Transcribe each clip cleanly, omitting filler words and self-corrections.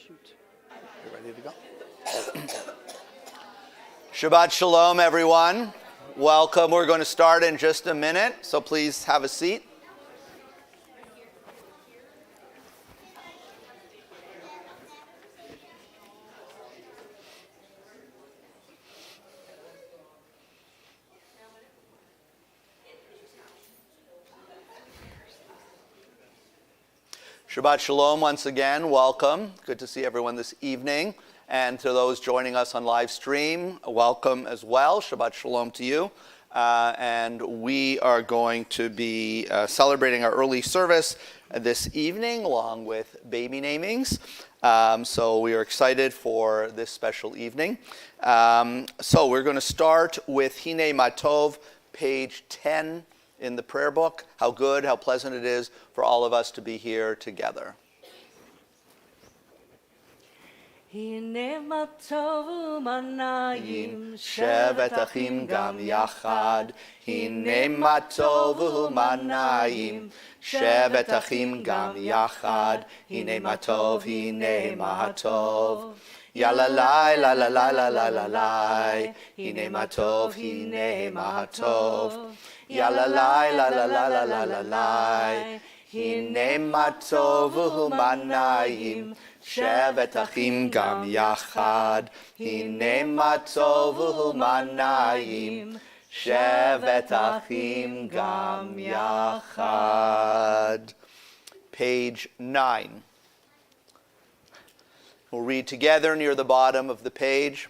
Shoot. You ready to go? Shabbat Shalom, everyone. Welcome. We're going to start in just a minute, so please have a seat. Shabbat Shalom once again. Welcome. Good to see everyone this evening. And to those joining us on live stream, welcome as well. Shabbat Shalom to you. And we are going to be celebrating our early service this evening along with baby namings. So we are excited for this special evening. So we're going to start with Hine Matov, page 10 in the prayer book. How good, how pleasant it is for all of us to be here together. הנה מה טוב ומה נעים, שבת אחים גם יחד. הנה מה טוב ומה נעים, שבת אחים גם יחד. הנה מה טוב, הנה מה טוב. יאללה לי, לה לה לה לה לה לה לי. הנה מה טוב, הנה מה טוב. יאללה לי, לה לה לה לה לה לה לי. הנה מה טוב ומה נעים, שבת אחים גם יחד. הנה מה טוב ומה נעים, שבת אחים גם יחד. Page 9. We'll read together near the bottom of the page.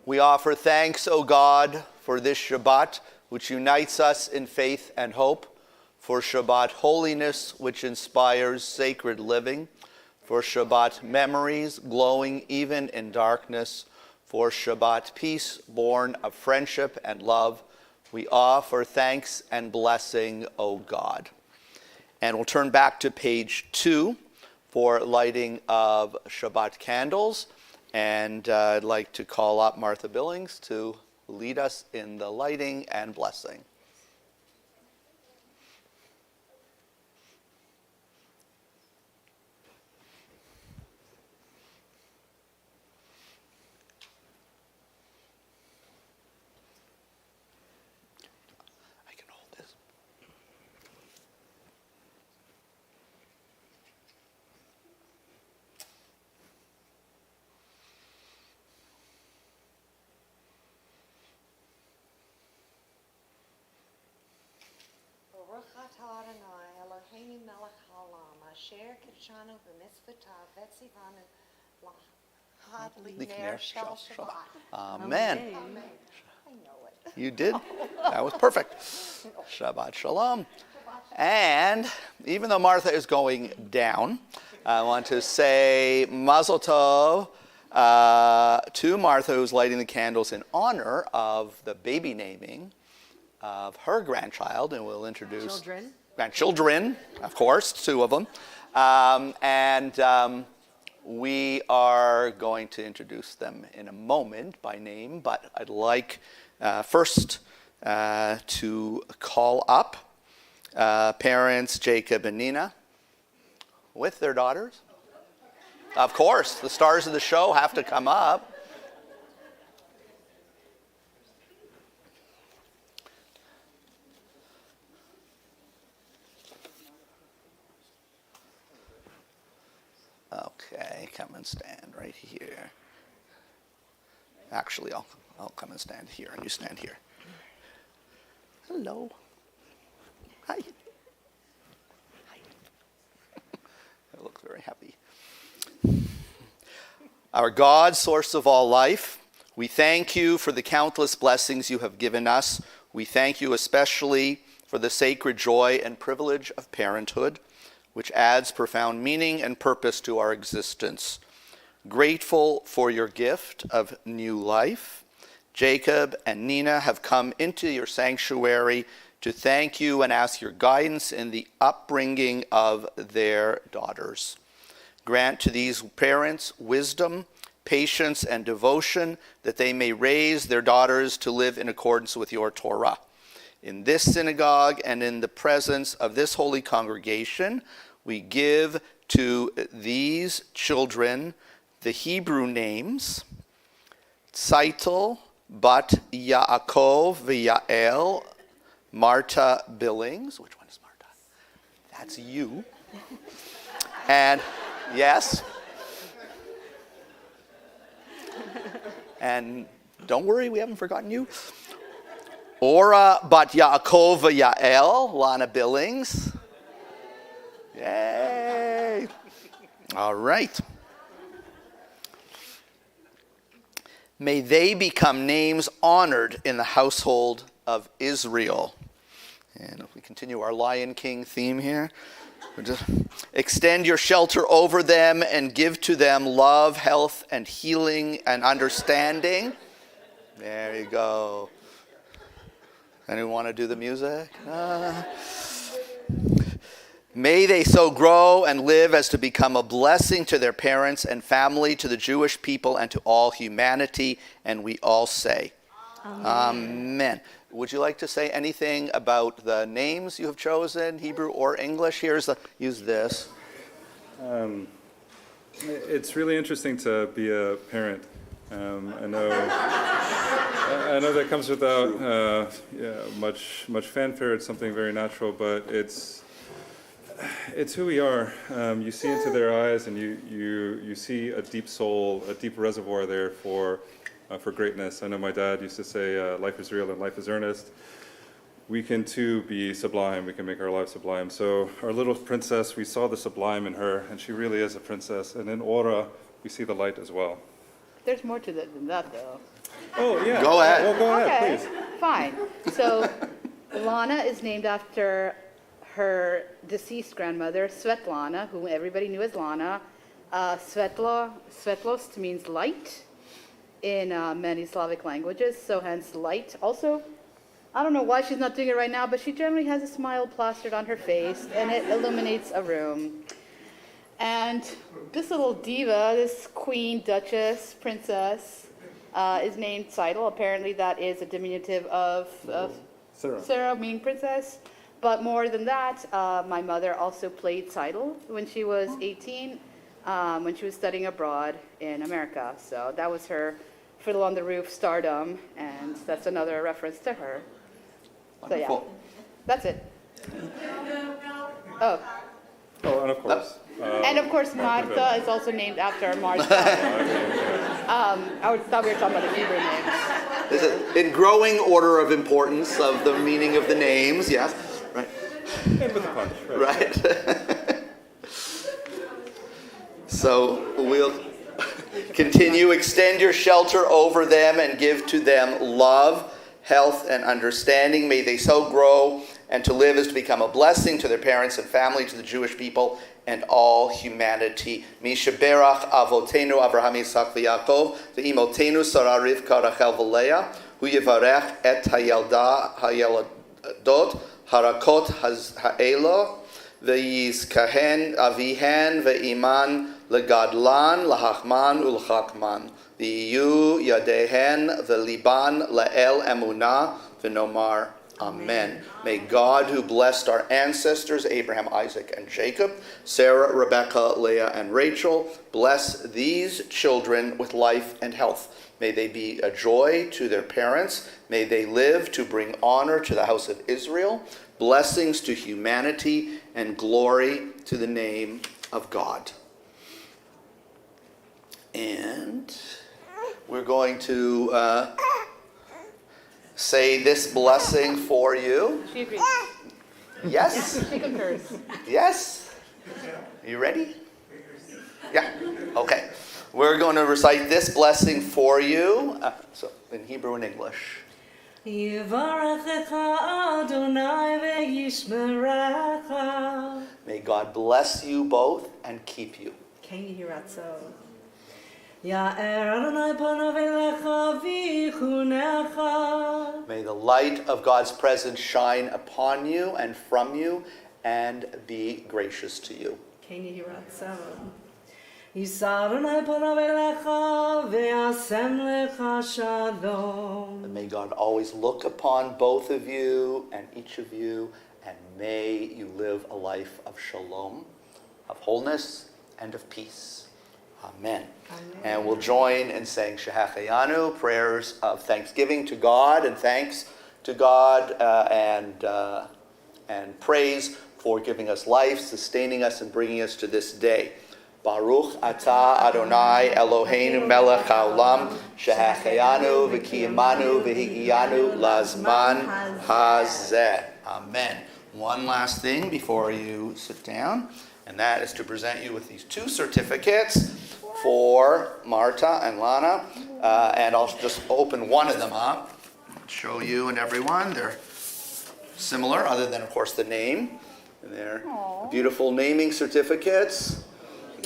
We offer thanks, O God, for this Shabbat, which unites us in faith and hope, for Shabbat holiness, which inspires sacred living, for Shabbat memories glowing even in darkness, for Shabbat peace born of friendship and love. We offer thanks and blessing, O God. And we'll turn back to page 2 for lighting of Shabbat candles. And I'd like to call up Martha Billings to lead us in the lighting and blessing. Eloheinu melech haolam, asher kidshanu b'mitzvotav v'tzivanu lahad li'ner shel Shabbat. Amen. I know it. You did? That was perfect. Shabbat Shalom. And even though Martha is going down, I want to say Mazel Tov to Martha, who's lighting the candles in honor of the baby naming of her grandchild, and we'll introduce grandchildren, of course, 2 of them. We are going to introduce them in a moment by name, but I'd like first to call up parents Jacob and Nina with their daughters. Of course, the stars of the show have to come up. Okay, come and stand right here. Actually, I'll come and stand here, and you stand here. Hello. Hi. Hi. I look very happy. Our God, source of all life, we thank you for the countless blessings you have given us. We thank you especially for the sacred joy and privilege of parenthood, which adds profound meaning and purpose to our existence. Grateful for your gift of new life, Jacob and Nina have come into your sanctuary to thank you and ask your guidance in the upbringing of their daughters. Grant to these parents wisdom, patience, and devotion that they may raise their daughters to live in accordance with your Torah. In this synagogue and in the presence of this holy congregation, we give to these children the Hebrew names, Tzaitel, Bat Yaakov, V'Yael, Marta Billings. Which one is Marta? That's you. And, yes. And don't worry, we haven't forgotten you. Ora Bat Yaakov V'Yael, Lana Billings. Yay. All right. May they become names honored in the household of Israel. And if we continue our Lion King theme here, just extend your shelter over them and give to them love, health, and healing and understanding. There you go. Anyone want to do the music? May they so grow and live as to become a blessing to their parents and family, to the Jewish people, and to all humanity. And we all say, Amen. Would you like to say anything about the names you have chosen, Hebrew or English? Use this. It's really interesting to be a parent. I know that comes without much fanfare. It's something very natural, but it's who we are. You see into their eyes, and you see a deep soul, a deep reservoir there for greatness. I know my dad used to say, life is real and life is earnest. We can too be sublime. We can make our lives sublime. So our little princess, we saw the sublime in her, and she really is a princess. And in Ora, we see the light as well. There's more to that than that, though. Oh, yeah. Go ahead. Well, go ahead, Okay, please. fine. So Lana is named after her deceased grandmother, Svetlana, who everybody knew as Lana. Svetlos means light in many Slavic languages, so hence light. Also, I don't know why she's not doing it right now, but she generally has a smile plastered on her face, and it illuminates a room. And this little diva, this queen, duchess, princess, is named Tzaitel. Apparently that is a diminutive of Sarah, meaning princess. But more than that, my mother also played Tzaitel when she was 18, when she was studying abroad in America. So that was her Fiddle on the Roof stardom, and that's another reference to her. Wonderful. So yeah, that's it. Oh. Oh, and of course. And of course, Martha is also named after Martha. I thought we were talking about the Hebrew names. This is in growing order of importance of the meaning of the names, yes. Right. And with the punch. Right. Right. So we'll continue. Extend your shelter over them and give to them love, health, and understanding. May they so grow and to live as to become a blessing to their parents and family, to the Jewish people, and all humanity. Misha berach avotenu Avraham Yitzchak v'Yaakov v'imotenu Sarah Rivka Rachel v'Leah hu yivarech et hayeladot harakot ha'elo v'yizkahen avihen v'iman legadlan lahachman ulchakman v'yu yadehen v'liban le'el emunah v'nomar Amen. May God, who blessed our ancestors, Abraham, Isaac, and Jacob, Sarah, Rebekah, Leah, and Rachel, bless these children with life and health. May they be a joy to their parents. May they live to bring honor to the house of Israel, blessings to humanity, and glory to the name of God. And we're going to say this blessing for you. She agrees. Yes? She concurs. Yes? Are you ready? Yeah. Okay. We're going to recite this blessing for you. So in Hebrew and English. Yivarechecha Adonai ve'yishmerecha. May God bless you both and keep you. Ken Yiratzo. Ya'er Adonai panav elecha v'yichunecha. May the light of God's presence shine upon you and from you and be gracious to you. Ken Yiratzo. Yisa Adonai panav elecha ve'asem lecha shalom. And may God always look upon both of you and each of you, and may you live a life of shalom. of wholeness, and of peace. Amen. And we'll join in saying Shehecheyanu, prayers of thanksgiving to God and thanks to God and praise for giving us life, sustaining us, and bringing us to this day. Baruch atah Adonai Eloheinu melech haolam shehecheyanu v'kiyamanu v'higiyanu lazman hazeh. Amen. One last thing before you sit down, and that is to present you with these two certificates for Marta and Lana. And I'll just open one of them up, show you and everyone. They're similar, other than, of course, the name. And they're beautiful naming certificates.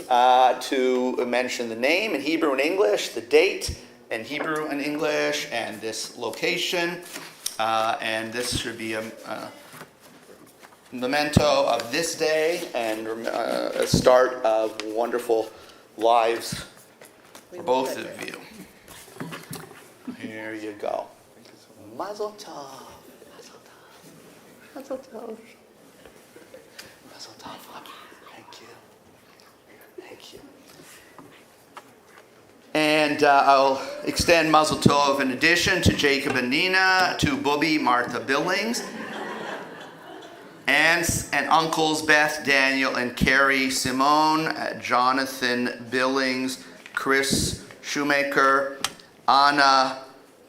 To mention the name in Hebrew and English, the date in Hebrew and English, and this location. And this should be a memento of this day and a start of wonderful lives for both of you. Here you go. Mazel tov. Mazel tov. Mazel tov. Mazel tov. Thank you. Thank you. And I'll extend Mazel Tov in addition to Jacob and Nina, to Bobby, Martha Billings, aunts and uncles Beth, Daniel, and Carrie Simone, Jonathan Billings, Chris Shoemaker, Anna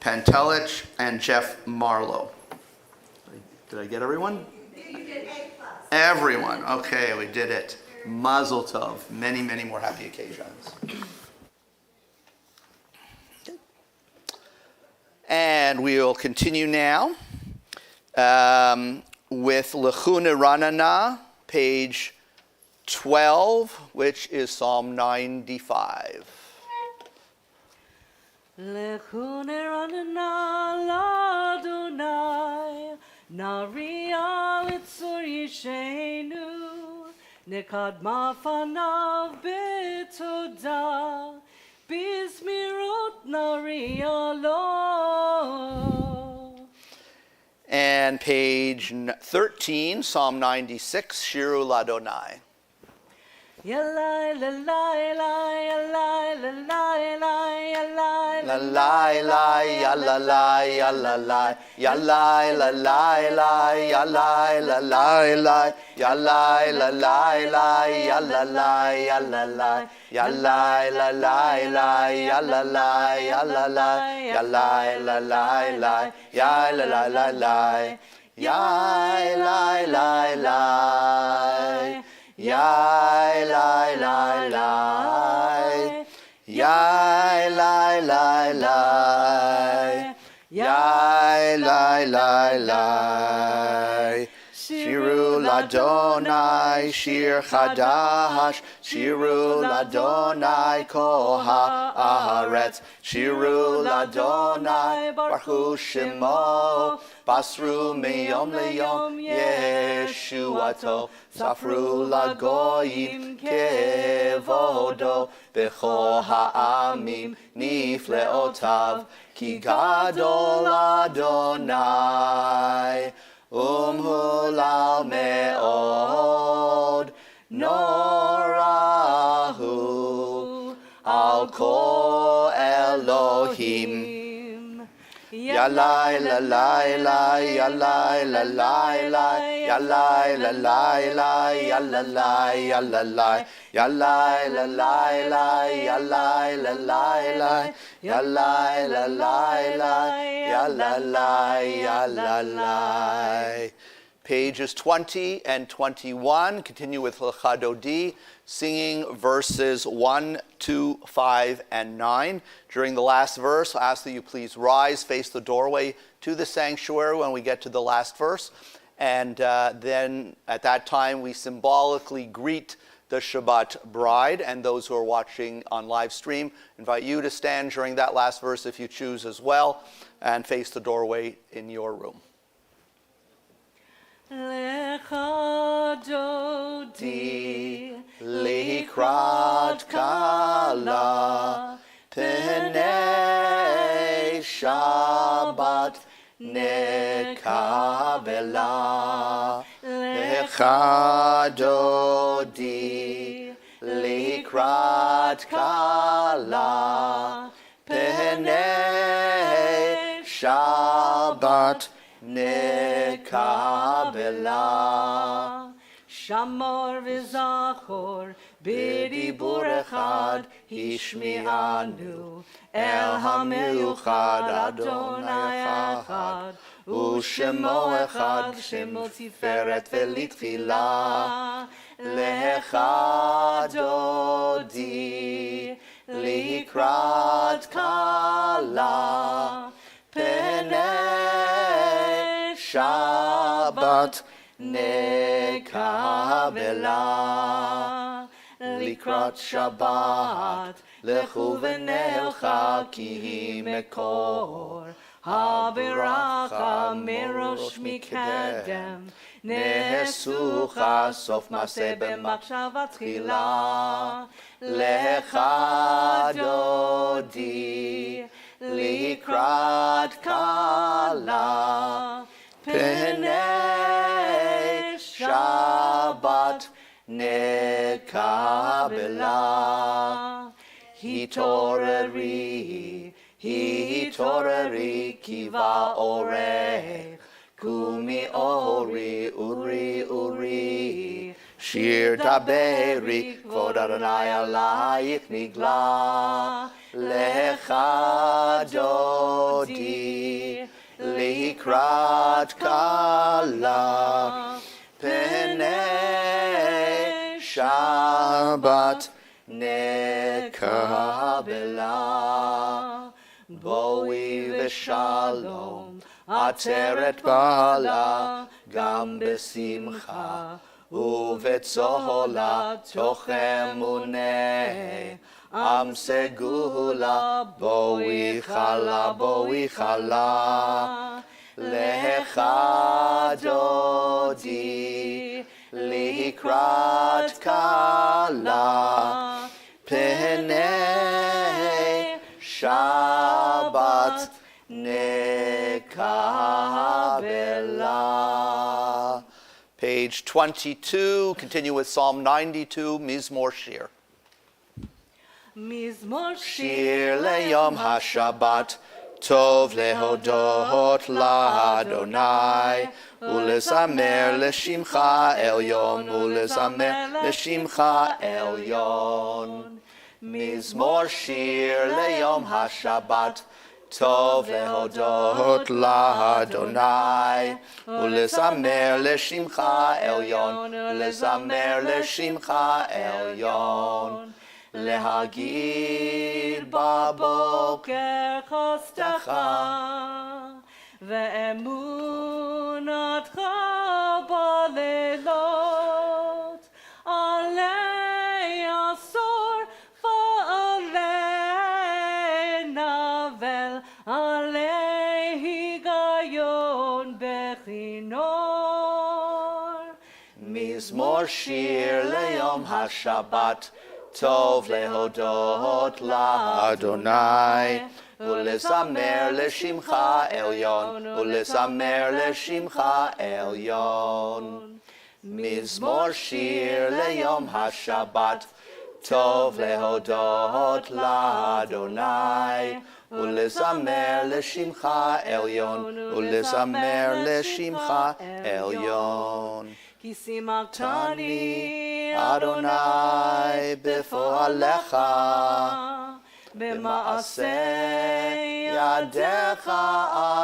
Pantelich, and Jeff Marlowe. Did I get everyone? You did A+. Everyone. Okay, we did it. Mazel Tov. Many, many more happy occasions. And we'll continue now with Lechuna Ranana, page 12, which is Psalm 95. Lechune ranana l'Adonai, Nariya litzur yishenu, Nekadma fanav betoda, Bizmirot nariya lo. And page 13, Psalm 96, Shiru Ladonai. Yalai lalai lai yalai lalai lai yalai Lalai lai yalalai yalalai yalai lalai lai yalai lalai lai yalai lalai lai yalalai yalalai yalai lalai lai yalalai yalalai yalai lalai lai yalalai lalai yai lai lai lai yai lai lai lai yai lai lai lai yai lai lai lai Shiru Ladonai Shir Chadash Shiru Ladonai Koha Aharetz Shiru Ladonai Baruch Shemo Basru miyom leyom Yeshuato Safru lagoyim kevodo B'chol ha'amim nifleotav Ki gadol Adonai Umhulal me'od Norahu Al kol Elohim Yalai lalai lai yalai lalai lai yalai lalai lai yalalai yalalai yalai lalai lai yalai lalai lai yalai lalai lai yalalai yalalai. Pages 20 and 21 continue with L'chadodi, singing verses 1, 2, 5, and 9. During the last verse, I ask that you please rise, face the doorway to the sanctuary when we get to the last verse. And then at that time, we symbolically greet the Shabbat bride, and those who are watching on live stream, invite you to stand during that last verse if you choose as well, and face the doorway in your room. L'chadodi Likrat kala Penei Shabbat nekabela Lecha dodi likrat kala penei Shabbat nekabela. Shamor v'zachor b'dibur echad hishmi'anu el hamiuchad Adonai echad u'shemo echad shemo tiferet v'litchila lecha dodi likrat kala penei Shabbat nekabela. Likrat Shabbat lechu v'neilcha ki hi mekor haberacha merosh mikedem nehesucha sof maseh b'machshava tchila lecha dodi likrat kala penei Shabbat nekabela. Hitoreri kiva orech kumi ori uri shir daberi kvod Adonai alayich nigla lecha dodi likrat kala penei Shabbat nekabela. Boi v'shalom ateret bala gam besimcha uvetzola toch emuneh am segula boi chala lecha dodi likrat kala penei Shabbat nekabela. Page 22, continue with Psalm 92, Mizmor Shir. Mizmor Shir leyom HaShabbat, tov lehodot la'Adonai, ulezamer leshimcha elyon, ulezamer leshimcha elyon. Mizmor Shir leyom HaShabbat, tov lehodot la'Adonai, ulezamer leshimcha elyon, ulezamer leshimcha elyon. Lehagid baboker chastecha ve'emunatcha balelot alei asor va'alei navel alei higayon bechinor. Mizmor Shir leyom HaShabbat, tov lehodot la'Adonai, ulezamer leshimcha elyon, ulezamer leshimcha elyon. Mizmor Shir leyom HaShabbat, tov lehodot la'Adonai, ulezamer leshimcha elyon, ulezamer leshimcha elyon. Ki simactani Adonai befoalecha, b'maaseh yadecha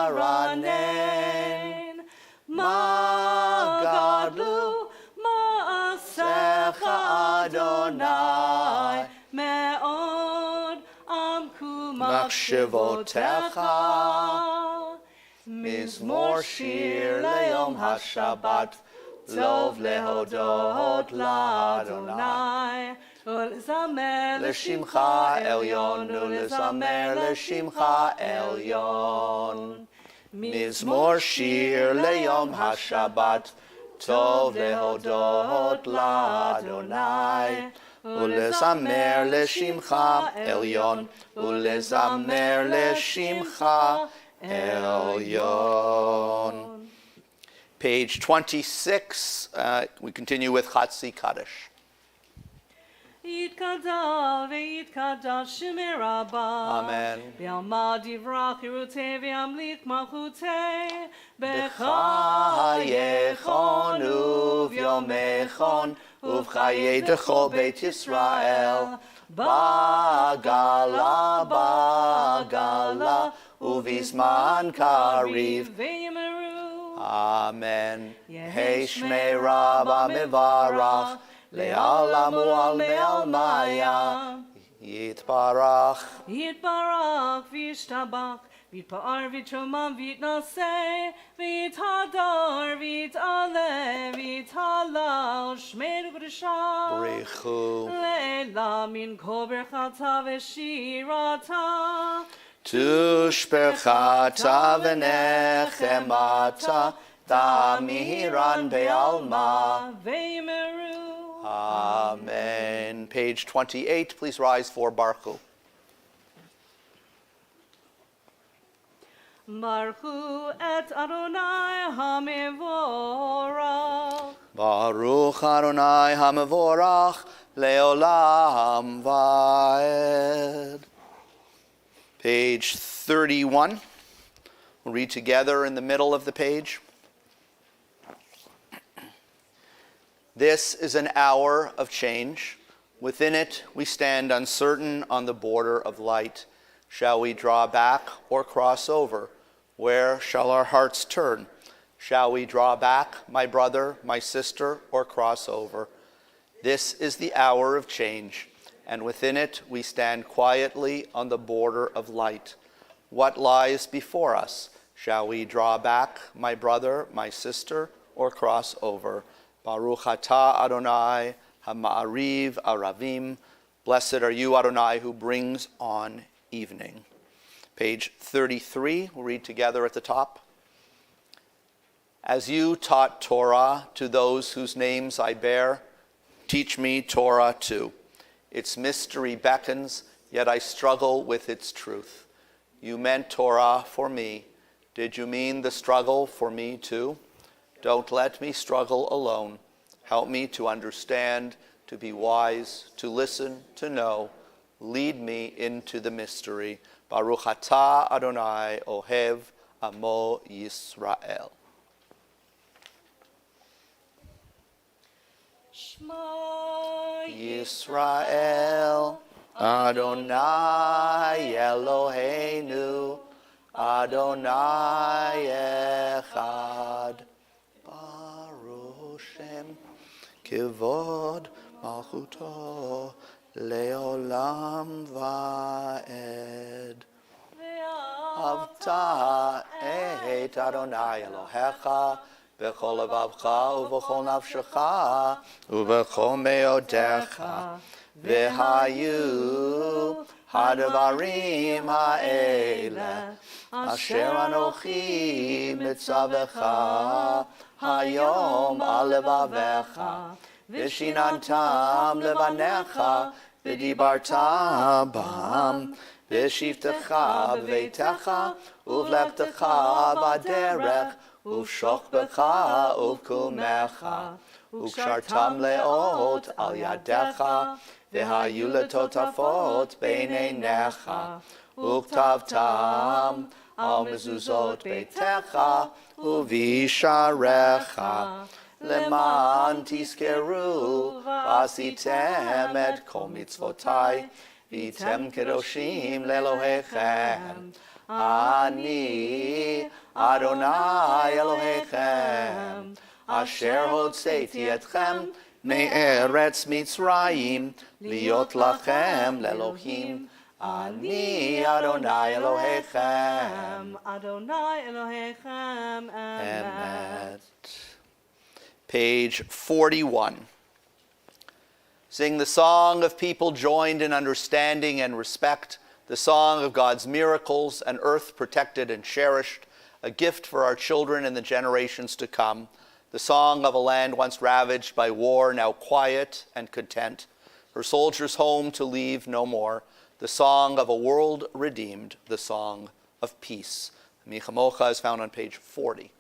aranen, ma gadlu ma'asecha Adonai me'od amku machshevotecha. Mizmor Shir leyom HaShabbat, tov lehodot la'Adonai, ולזמר לשמחה עליון ולזמר לשמחה עליון. מזמור שיר ליום השבת, טוב להודות לאדוני, ולזמר לשמחה עליון ולזמר לשמחה עליון. Page 26, we continue with Chatzi Kaddish. יתקדש ויתקדש שמי רבה. אמן. ויעמד יברח חירותי וימליך מלכותי. בחייכון וביומכון ובחיי דכל בית ישראל. בעגלה בעגלה ובזמן קריב. ויאמרו אמן. יהי שמי רבה מברך. לעולם ולעלמיה יתברך. יתברך וישתבח ויתפאר ויתרומם ויתנשא ויתהדר ויתעלה ויתהלל שמי קדושה. בריחו לילה מן כל ברכתה ושירתה. תושבחתה ונחמתה תמירן בעלמה. ויאמרו Amen. Page 28, please rise for Baruch. ברכו את אדוני המבורך. Baruch Adonai HaMevorach Leolam Vaed. Page 31. We'll read together in the middle of the page. This is an hour of change. Within it, we stand uncertain on the border of light. Shall we draw back or cross over? Where shall our hearts turn? Shall we draw back, my brother, my sister, or cross over? This is the hour of change, and within it, we stand quietly on the border of light. What lies before us? Shall we draw back, my brother, my sister, or cross over? Baruch atah Adonai ha'ma'ariv aravim. Blessed are you, Adonai, who brings on evening. Page 33, we'll read together at the top. As you taught Torah to those whose names I bear, teach me Torah too. Its mystery beckons, yet I struggle with its truth. You meant Torah for me. Did you mean the struggle for me too? Don't let me struggle alone. Help me to understand, to be wise, to listen, to know. Lead me into the mystery. Baruch atah Adonai ohev amo Yisrael. Shema Yisrael, Adonai Eloheinu, Adonai Echad. Baruch Shem, Kivod Malchuto, Leolam Vaed. Avta et Adonai Elohecha, B'chol levavcha u'v'chol nafshecha u'v'chol me'odecha v'hayu hadvarim ha'ele asher anochi mitzavecha hayom al levavecha v'shinantam levanecha v'dibarta bam v'shivtecha b'veitecha uvlechtecha b'derech Uv'shokbecha uv'kumecha U'kshartam leot al yadecha V'hayu letotafot b'neinecha U'ktavtam al mezuzot beitecha U'visharecha Leman tiskeru V'asitem et kol mitzvotai V'tem kedoshim lelohechem Ani Adonai Elohechem, Asher hotzeti etchem me'eretz Mitzrayim, liot lachem le'Elohim. Ani Adonai Elohechem. Adonai Elohechem. Emet. Page 41. Sing the song of people joined in understanding and respect, the song of God's miracles, an earth protected and cherished, a gift for our children and the generations to come, the song of a land once ravaged by war, now quiet and content, her soldiers home to leave no more, the song of a world redeemed, the song of peace. Mi Chamocha is found on page 40.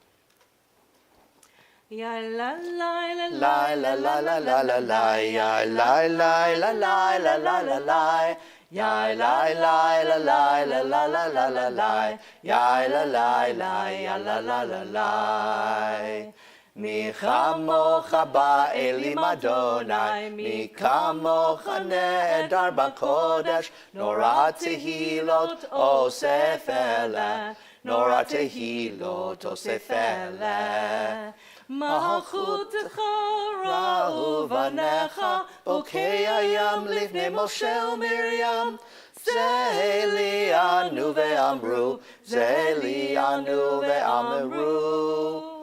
Ya la la la La la la la la la la, ya la la la la la la la la. Ya la la la la la la la la la la. Ya la la la ya la la la la. Mi chamocha ba'elim Adonai, mi kamocha nehedar b'kodesh, Nora tehilot osef eleh, Nora tehilot osef eleh. Malchutecha ra'uvanecha, Bokei hayam livnei Moshe u'Miriam, Zelianu ve'amru, Zelianu ve'amru.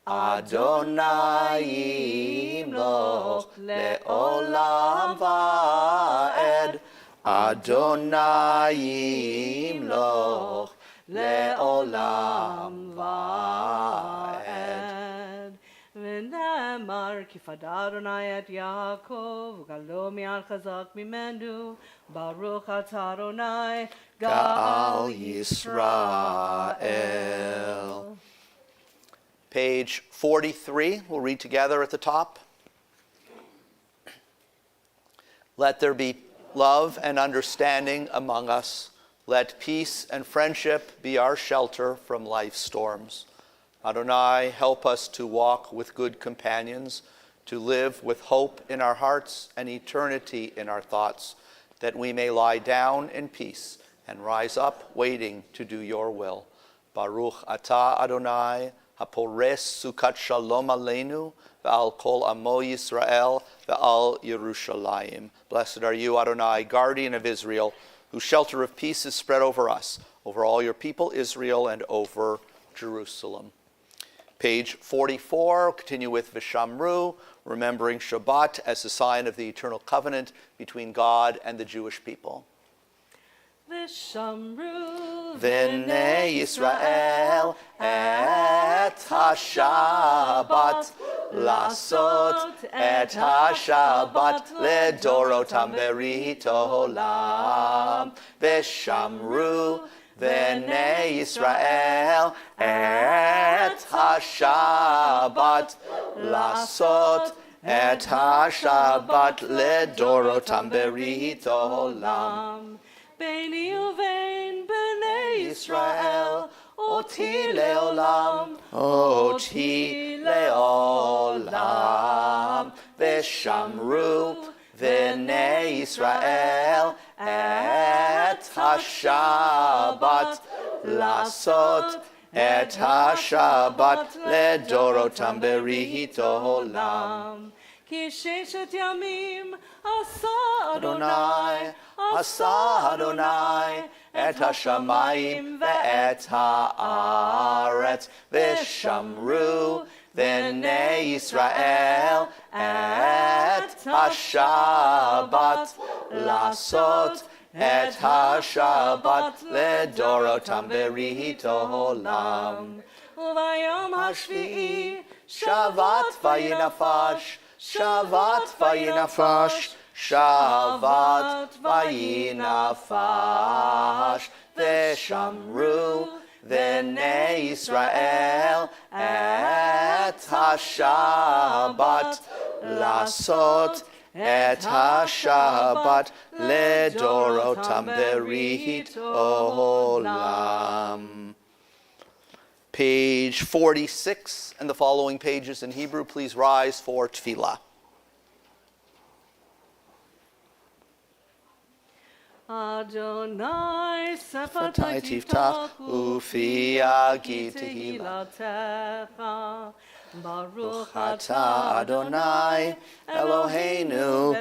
Adonai yimloch le'olam va'ed. Adonai yimloch le'olam va'ed. ונאמר כי פדה אדוני את יעקב וגאלו מיד חזק ממנו ברוך אתה אדוני Ga'al Yisrael. Page 43, we'll read together at the top. Let there be love and understanding among us. Let peace and friendship be our shelter from life's storms. Adonai, help us to walk with good companions, to live with hope in our hearts and eternity in our thoughts, that we may lie down in peace and rise up waiting to do your will. Baruch atah Adonai, hapores sukat shalom aleinu, ve'al kol amo Yisrael, ve'al Yerushalayim. Blessed are you, Adonai, guardian of Israel, whose shelter of peace is spread over us, over all your people Israel, and over Jerusalem. Page 44, continue with Vishamru, remembering Shabbat as a sign of the eternal covenant between God and the Jewish people. ושמרו V'nei Yisrael et ha-Shabbat, Lasot et ha-Shabbat ledorotam berit olam. V'shamru V'nei Yisrael et ha-Shabbat, Lasot et ha-Shabbat ledorotam berit olam. ביני ובין בני Yisrael, אותי לעולם, אותי לעולם. ושמרו בני ישראל את השבת, לעשות את השבת לדורותם ברית עולם. כי ששת ימים עשה אדוני, עשה אדוני את השמיים ואת הארץ, ושמרו בני ישראל את השבת, לעשות את השבת לדורותם ברית עולם. וביום השביעי שבת וינפש, שבת וינפש, שבת וינפש, ושמרו בני ישראל את השבת, לעשות את השבת לדורותם ברית עולם. Page 46 and the following pages in Hebrew, please rise for tefillah. אדוני שפתי שפתי תפתח תפתח ופי יגיד תהילתך. ברוך אתה אדוני אלוהינו,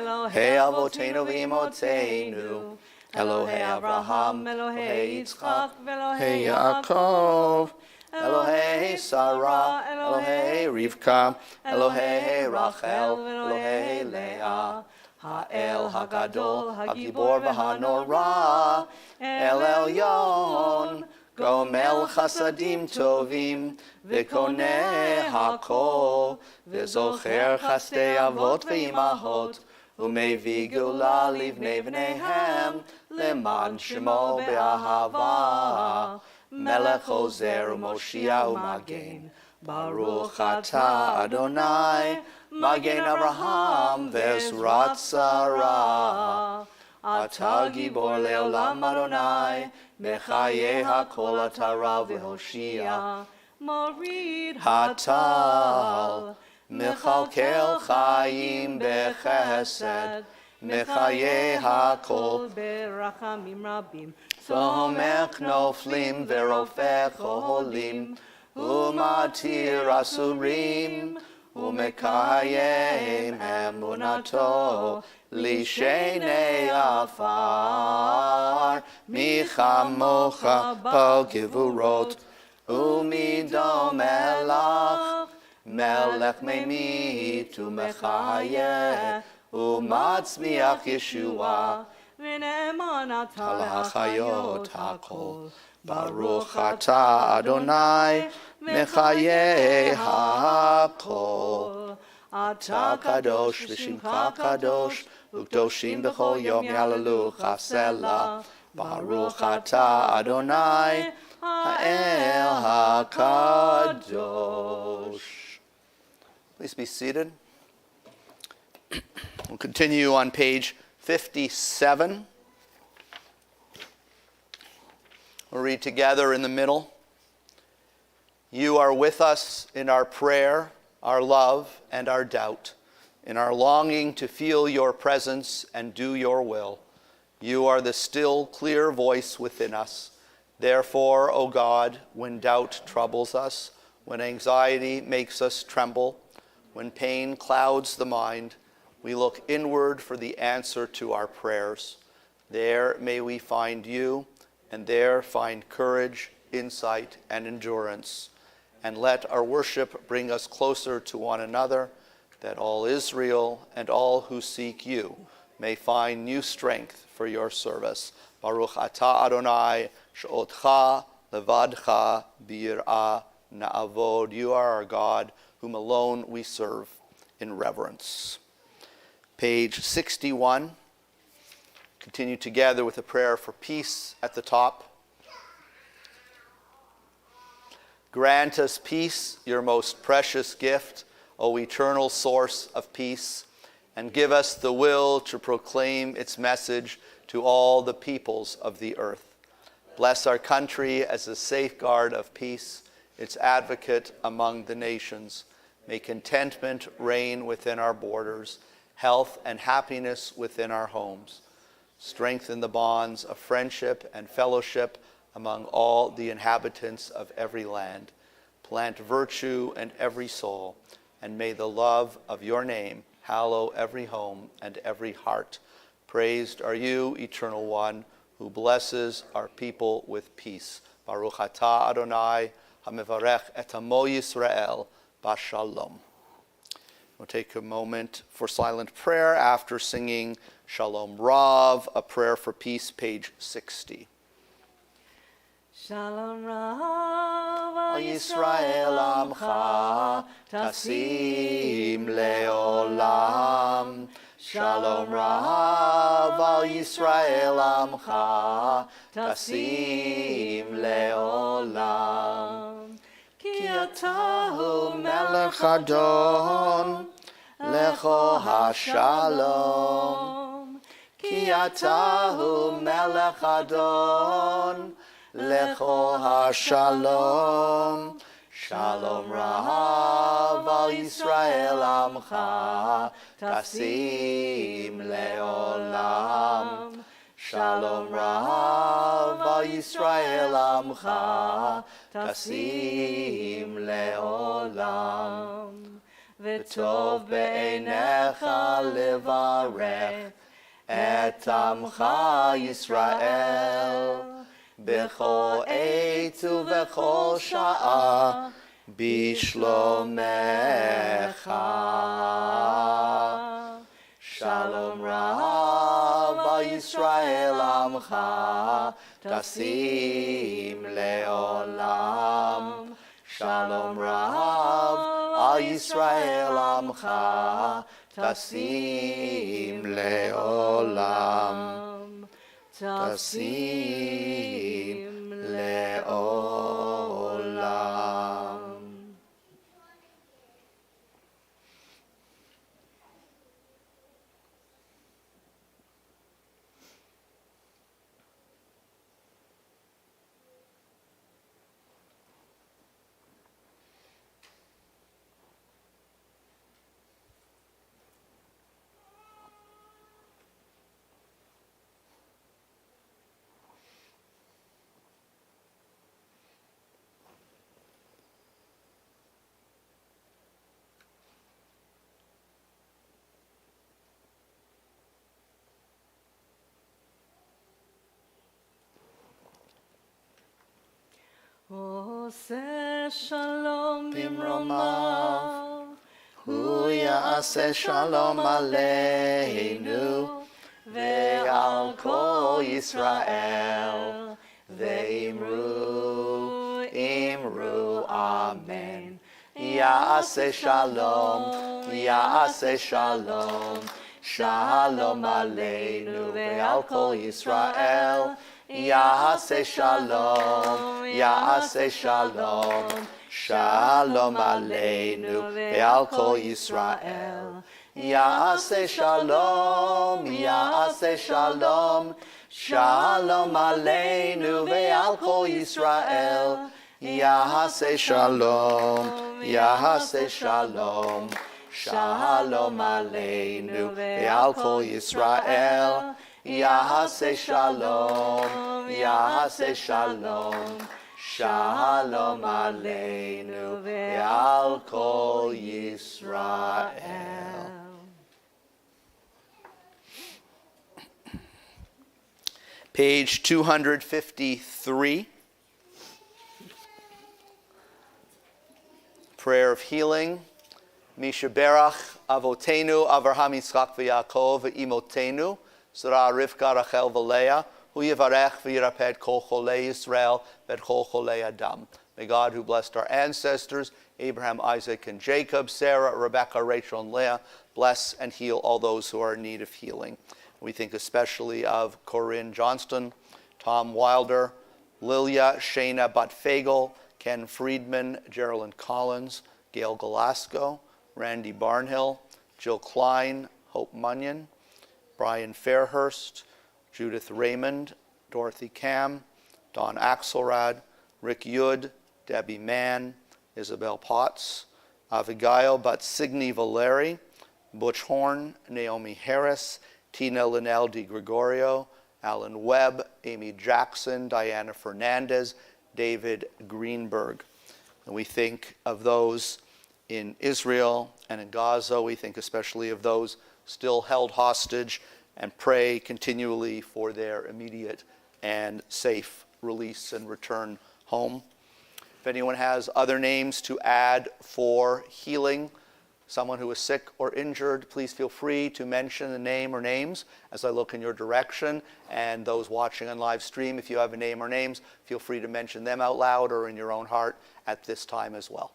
אבותינו ואמותינו, אלוהי אברהם, אלוהי יצחק, אלוהי יעקב, אלוהי שרה, אלוהי רבקה, אלוהי רחל, אלוהי לאה, האל הגדול, הגיבור והנורא, אל עליון, גומל חסדים טובים, וקונה הכל, וזוכר חסדי אבות ואימהות, ומביא גאולה לבני בניהם, למען שמו באהבה. מלך עוזר ומושיע ומגן, Baruch atah Adonai, Magen Avraham ve'ezrat Sarah. Atah gibor le'olam Adonai, mechayeh hakol atara v'hoshia. Morid Hatal, mechalkel chayim bechesed, mechayeh hakol. berachamim rabim. Somech noflim verofech holim, umatir asurim, umekayem emunato, lishenei afar, michamocha b'gevurot, umidom elach, melech memit umechayeh, umatzmiach Yeshua. ונאמנת Halachayot hakol, Baruch atah Adonai, mechayeh hakol. Atah kadosh v'shimcha kadosh, u'kdoshim b'chol yom yalalu chasela. Baruch atah Adonai, ha'el hakadosh. Please be seated. We'll continue on page 57. We'll read together in the middle. You are with us in our prayer, our love, and our doubt, in our longing to feel your presence and do your will. You are the still, clear voice within us. Therefore, O God, when doubt troubles us, when anxiety makes us tremble, when pain clouds the mind, we look inward for the answer to our prayers. There may we find you, and there find courage, insight, and endurance. And let our worship bring us closer to one another, that all Israel and all who seek you may find new strength for your service. Baruch atah Adonai, she'otcha levadcha b'yirah na'avod. You are our God, whom alone we serve in reverence. Page 61. Continue together with a prayer for peace at the top. Grant us peace, your most precious gift, O eternal source of peace, and give us the will to proclaim its message to all the peoples of the earth. Bless our country as a safeguard of peace, its advocate among the nations. May contentment reign within our borders, health and happiness within our homes. Strengthen the bonds of friendship and fellowship among all the inhabitants of every land. Plant virtue in every soul, and may the love of your name hallow every home and every heart. Praised are you, Eternal One, who blesses our people with peace. Baruch atah Adonai, hamevarech et amo Yisrael, bashalom. We'll take a moment for silent prayer after singing Shalom Rav, a prayer for peace, page 60. Shalom Rav al Yisrael amcha, tasim leolam. Shalom Rav al Yisrael amcha, tasim leolam. Ki atahu melech adon, lecho hashalom. Ki atahu melech adon, lecho hashalom. Shalom Rav al Yisrael amcha, tasim leolam. Shalom Rav al Yisrael amcha, tasim leolam. V'tov be'einecha levarech et amcha Yisrael b'chol eit u'b'chol sha'a b'shlomecha. Shalom Rav al Yisrael amcha, tasim leolam. Shalom Rav al Yisrael amcha, tasim leolam. Tasim leolam. Oseh shalom Bimromav. bimromav, Hu ya'aseh shalom aleinu ve'al kol Yisrael ve'imru imru amen. Ya'aseh shalom, ya'aseh shalom, shalom aleinu ve'al kol Yisrael. Ya'aseh shalom, ya'aseh shalom, shalom aleinu ve'al kol Yisrael. Ya'aseh shalom, ya'aseh shalom, shalom aleinu ve'al kol Yisrael. Ya'aseh shalom, ya'aseh shalom, shalom aleinu ve'al kol Yisrael. Ya'aseh shalom, ya'aseh shalom, shalom aleinu ve'al kol Yisrael. Page 253. Prayer of healing. Mishaberach Avotenu Avraham Yitzchak v'Yaakov Imotenu Sarah Rivka Rachel v'Leah Hu Yivarech v'Yiraped Kol Cholei Yisrael V'et Kol Cholei Adam. May God, who blessed our ancestors, Abraham, Isaac, and Jacob, Sarah, Rebekah, Rachel, and Leah, bless and heal all those who are in need of healing. We think especially of Corinne Johnston, Tom Wilder, Lilia Shana Butfagel, Ken Friedman, Geraldine Collins, Gail Galasco, Randy Barnhill, Jill Klein, Hope Munyon, Brian Fairhurst, Judith Raymond, Dorothy Cam, Don Axelrad, Rick Yud, Debbie Mann, Isabel Potts, Abigail Batsigny Valeri, Butch Horn, Naomi Harris, Tina Linnell DiGregorio, Alan Webb, Amy Jackson, Diana Fernandez, David Greenberg. And we think of those in Israel and in Gaza. We think especially of those still held hostage and pray continually for their immediate and safe release and return home. If anyone has other names to add for healing, someone who is sick or injured, please feel free to mention the name or names as I look in your direction. And those watching on live stream, if you have a name or names, feel free to mention them out loud or in your own heart at this time as well.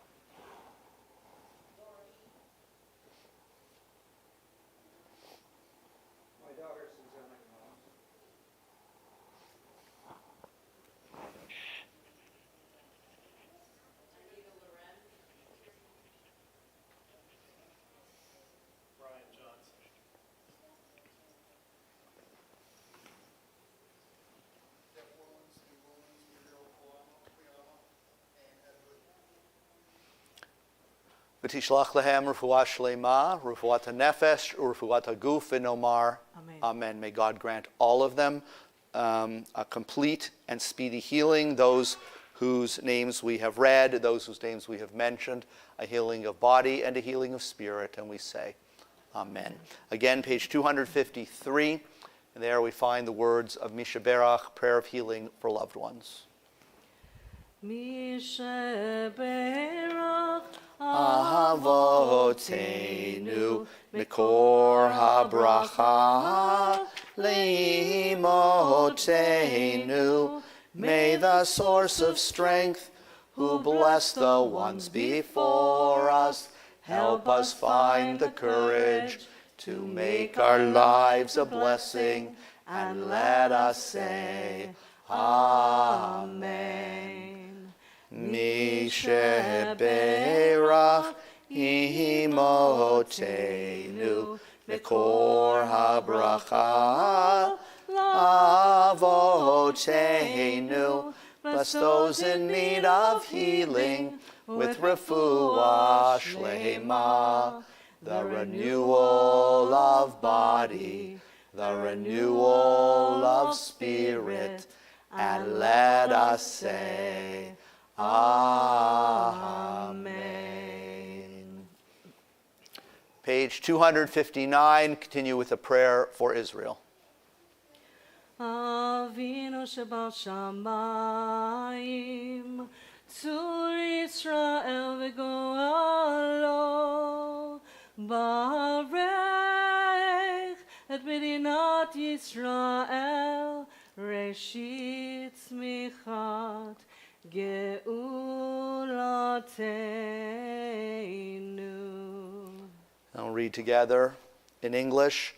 V'tishlach lehem refuah shlema, refuat hanefesh, refuat haguf v'nomar. Amen. Amen. May God grant all of them a complete and speedy healing. Those whose names we have read, those whose names we have mentioned, a healing of body and a healing of spirit. And we say, Amen. Again, page 253. And there we find the words of Mishaberach, prayer of healing for loved ones. Mishaberach Avotenu mikor habracha leimotenu. May the source of strength, who bless the ones before us, help us find the courage to make our lives a blessing, and let us say, Amen. Mishaberach imotenu mikor habracha lavotenu. Bless those in need of healing with refuah shlema, the renewal of body, the renewal of spirit, and let us say, Amen. Page 259, continue with a prayer for Israel. Avinu Shabbat Shamayim, צור ישראל וגואלו, ברך את מדינת ישראל, ראשית צמיחת גאולתנו. I'll read together in English.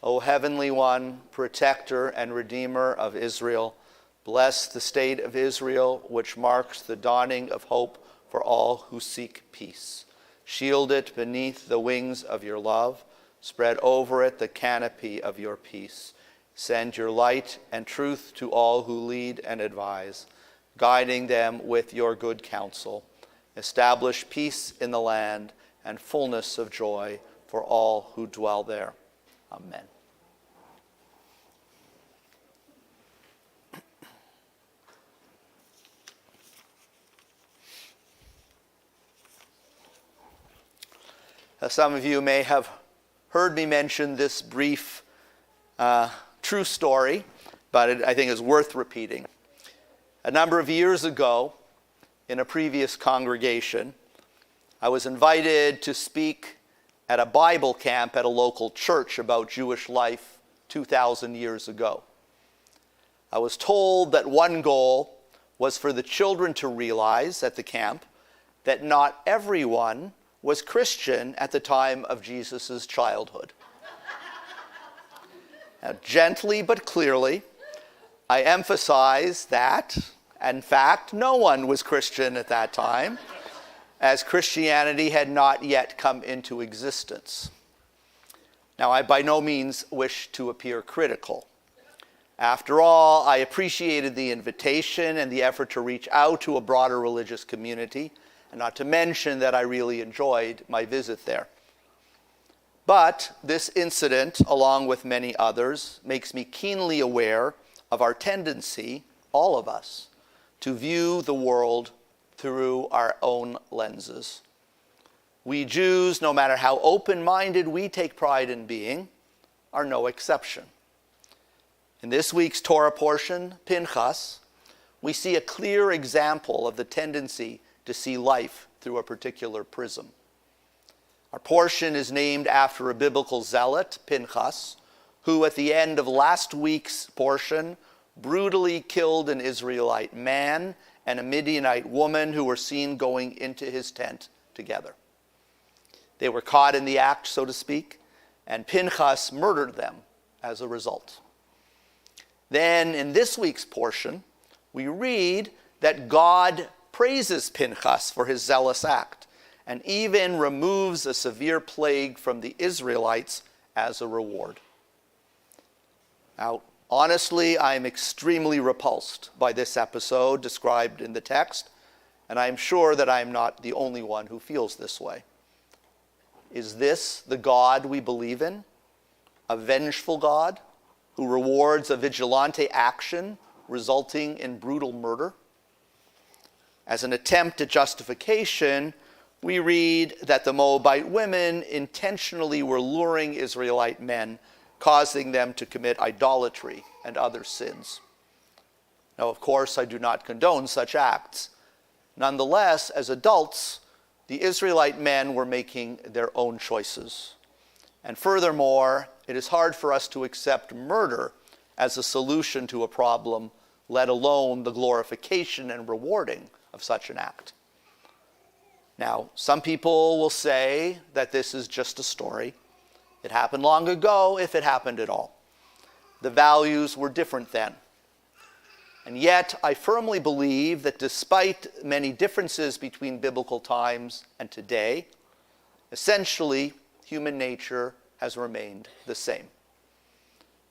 O Heavenly One, Protector and Redeemer of Israel, bless the state of Israel, which marks the dawning of hope for all who seek peace. Shield it beneath the wings of your love. Spread over it the canopy of your peace. Send your light and truth to all who lead and advise, guiding them with your good counsel. Establish peace in the land and fullness of joy for all who dwell there. Amen. Some of you may have heard me mention this brief true story, but I think it's worth repeating. A number of years ago, in a previous congregation, I was invited to speak at a Bible camp at a local church about Jewish life 2,000 years ago. I was told that one goal was for the children to realize at the camp that not everyone was Christian at the time of Jesus' childhood. Now, gently but clearly, I emphasize that, in fact, no one was Christian at that time, as Christianity had not yet come into existence. Now, I by no means wish to appear critical. After all, I appreciated the invitation and the effort to reach out to a broader religious community, and not to mention that I really enjoyed my visit there. But this incident, along with many others, makes me keenly aware of our tendency, all of us, to view the world through our own lenses. We Jews, no matter how open-minded we take pride in being, are no exception. In this week's Torah portion, Pinchas, we see a clear example of the tendency to see life through a particular prism. Our portion is named after a biblical zealot, Pinchas, who at the end of last week's portion brutally killed an Israelite man and a Midianite woman who were seen going into his tent together. They were caught in the act, so to speak, and Pinchas murdered them as a result. Then in this week's portion, we read that God praises Pinchas for his zealous act and even removes a severe plague from the Israelites as a reward. Now, honestly, I am extremely repulsed by this episode described in the text, and I am sure that I am not the only one who feels this way. Is this the God we believe in? A vengeful God who rewards a vigilante action resulting in brutal murder? As an attempt at justification, we read that the Moabite women intentionally were luring Israelite men, causing them to commit idolatry and other sins. Now, of course, I do not condone such acts. Nonetheless, as adults, the Israelite men were making their own choices. And furthermore, it is hard for us to accept murder as a solution to a problem, let alone the glorification and rewarding of such an act. Now, some people will say that this is just a story. It happened long ago, if it happened at all. The values were different then. And yet, I firmly believe that despite many differences between biblical times and today, essentially, human nature has remained the same.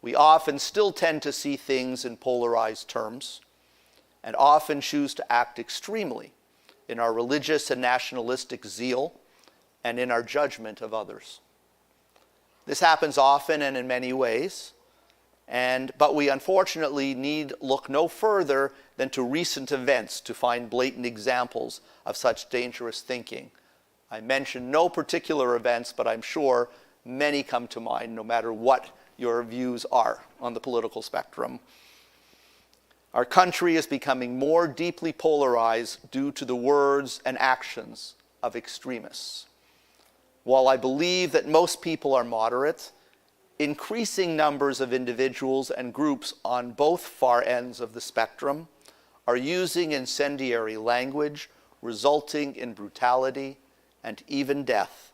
We often still tend to see things in polarized terms, and often choose to act extremely in our religious and nationalistic zeal and in our judgment of others. This happens often and in many ways, but we unfortunately need look no further than to recent events to find blatant examples of such dangerous thinking. I mention no particular events, but I'm sure many come to mind, no matter what your views are on the political spectrum. Our country is becoming more deeply polarized due to the words and actions of extremists. While I believe that most people are moderate, increasing numbers of individuals and groups on both far ends of the spectrum are using incendiary language, resulting in brutality and even death.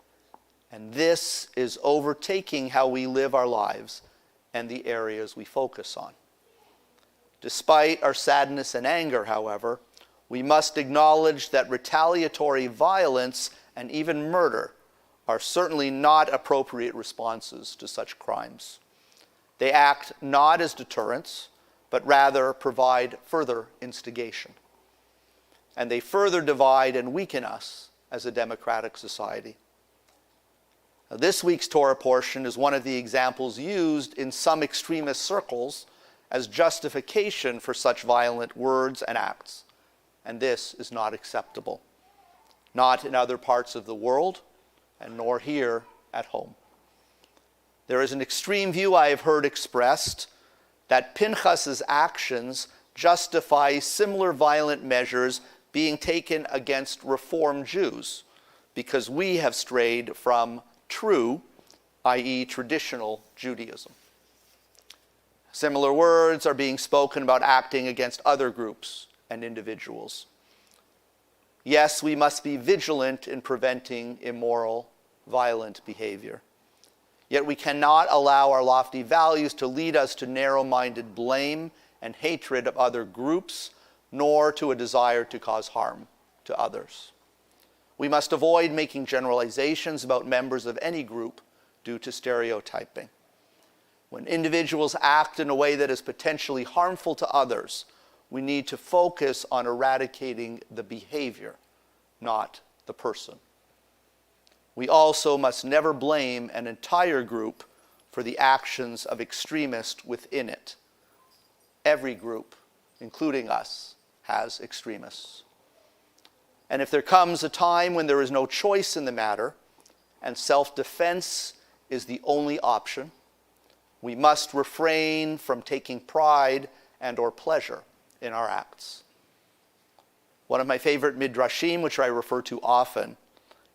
And this is overtaking how we live our lives and the areas we focus on. Despite our sadness and anger, however, we must acknowledge that retaliatory violence and even murder are certainly not appropriate responses to such crimes. They act not as deterrents, but rather provide further instigation. And they further divide and weaken us as a democratic society. Now, this week's Torah portion is one of the examples used in some extremist circles as justification for such violent words and acts. And this is not acceptable. Not in other parts of the world, and nor here at home. There is an extreme view I have heard expressed that Pinchas's actions justify similar violent measures being taken against Reform Jews because we have strayed from true, i.e. traditional Judaism. Similar words are being spoken about acting against other groups and individuals. Yes, we must be vigilant in preventing immoral, violent behavior. Yet we cannot allow our lofty values to lead us to narrow-minded blame and hatred of other groups, nor to a desire to cause harm to others. We must avoid making generalizations about members of any group due to stereotyping. When individuals act in a way that is potentially harmful to others, we need to focus on eradicating the behavior, not the person. We also must never blame an entire group for the actions of extremists within it. Every group, including us, has extremists. And if there comes a time when there is no choice in the matter and self-defense is the only option, we must refrain from taking pride and or pleasure in our acts. One of my favorite midrashim, which I refer to often,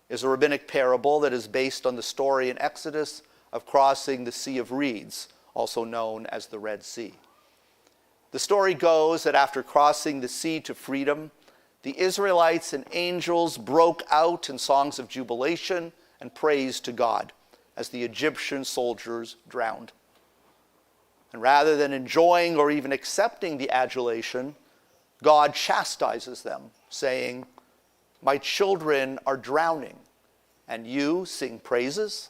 is a rabbinic parable that is based on the story in Exodus of crossing the Sea of Reeds, also known as the Red Sea. The story goes that after crossing the sea to freedom, the Israelites and angels broke out in songs of jubilation and praise to God as the Egyptian soldiers drowned. And rather than enjoying or even accepting the adulation, God chastises them, saying, "My children are drowning, and you sing praises?"